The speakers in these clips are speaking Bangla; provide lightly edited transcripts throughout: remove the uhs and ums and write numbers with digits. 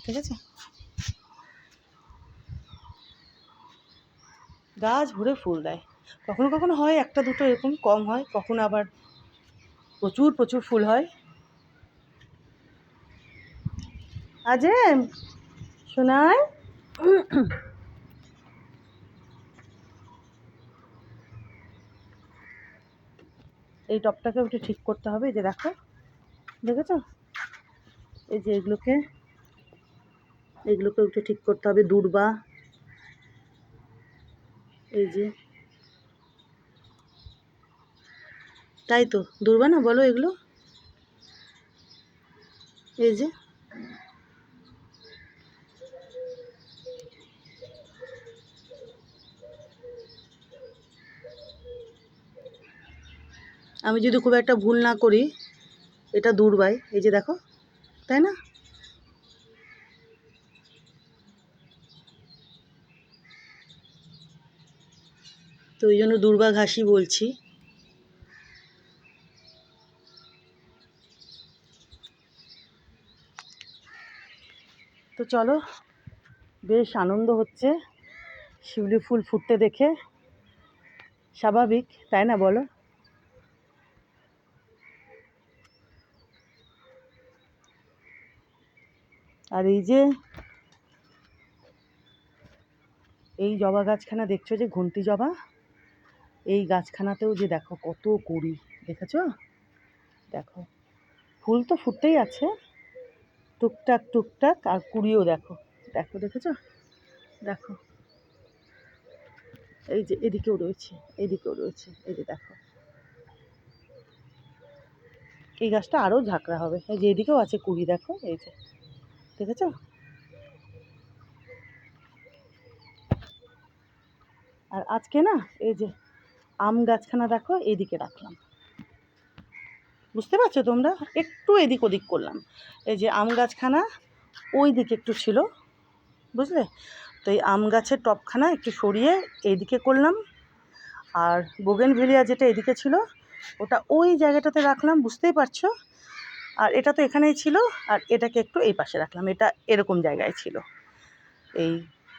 ঠিক আছে। গাছ ভরে ফুল দেয়, কখনো কখনো হয় একটা দুটো এরকম কম হয়, কখনো আবার প্রচুর প্রচুর ফুল হয়। আজিম শোনায় এই টপটাকে একটু ঠিক করতে হবে। এই যে দেখো, দেখেছো, এই যে এগুলোকে একটু ঠিক করতে হবে। দূর্বা, এই যে, তাই তো দূর্বা না বলো এগুলো, এই যে আমি যদি খুব একটা ভুল না করি এটা দূর্বাই, এই যে দেখো, তাই না? তো ওই জন্য দূর্বা ঘাসই বলছি। তো চলো, বেশ আনন্দ হচ্ছে শিউলি ফুল ফুটতে দেখে, স্বাভাবিক তাই না বলো? আর এই যে এই জবা গাছখানা দেখছো যে ঘন্টি জবা, এই গাছখানাতেও যে দেখো কত কুড়ি, দেখেছো? দেখো ফুল তো ফুটতেই আছে টুকটাক টুকটাক, আর কুড়িও দেখো, দেখো দেখেছো, দেখো এই যে এদিকেও রয়েছে, এদিকেও রয়েছে, এই যে দেখো। এই গাছটা আরও ঝাঁকড়া হবে, এই যে এদিকেও আছে কুড়ি, দেখো এই যে, দেখেছো? আর আজকে না এই যে আম গাছখানা দেখো এইদিকে রাখলাম, বুঝতে পারছো তোমরা? একটু এদিক ওদিক করলাম। এই যে আম গাছখানা ওই দিকে একটু ছিল, বুঝলে? তো এই আম গাছের টপখানা একটু সরিয়ে এইদিকে করলাম, আর বোগেনভেলিয়া যেটা এদিকে ছিল ওটা ওই জায়গাটাতে রাখলাম, বুঝতেই পারছো? আর এটা তো এখানেই ছিল, আর এটাকে একটু এই পাশে রাখলাম, এটা এরকম জায়গায় ছিল। এই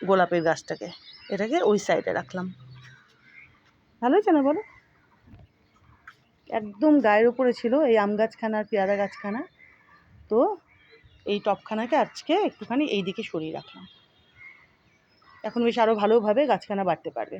গোলাপের গাছটাকে এটাকে ওই সাইডে রাখলাম, ভালো হয়েছে না বলো? একদম গায়ের উপরে ছিল এই আম গাছখানা আর পেয়ারা গাছখানা, তো এই টপখানাকে আজকে একটুখানি এই দিকে সরিয়ে রাখলাম, এখন বেশ আরও ভালোভাবে গাছখানা বাড়তে পারবে।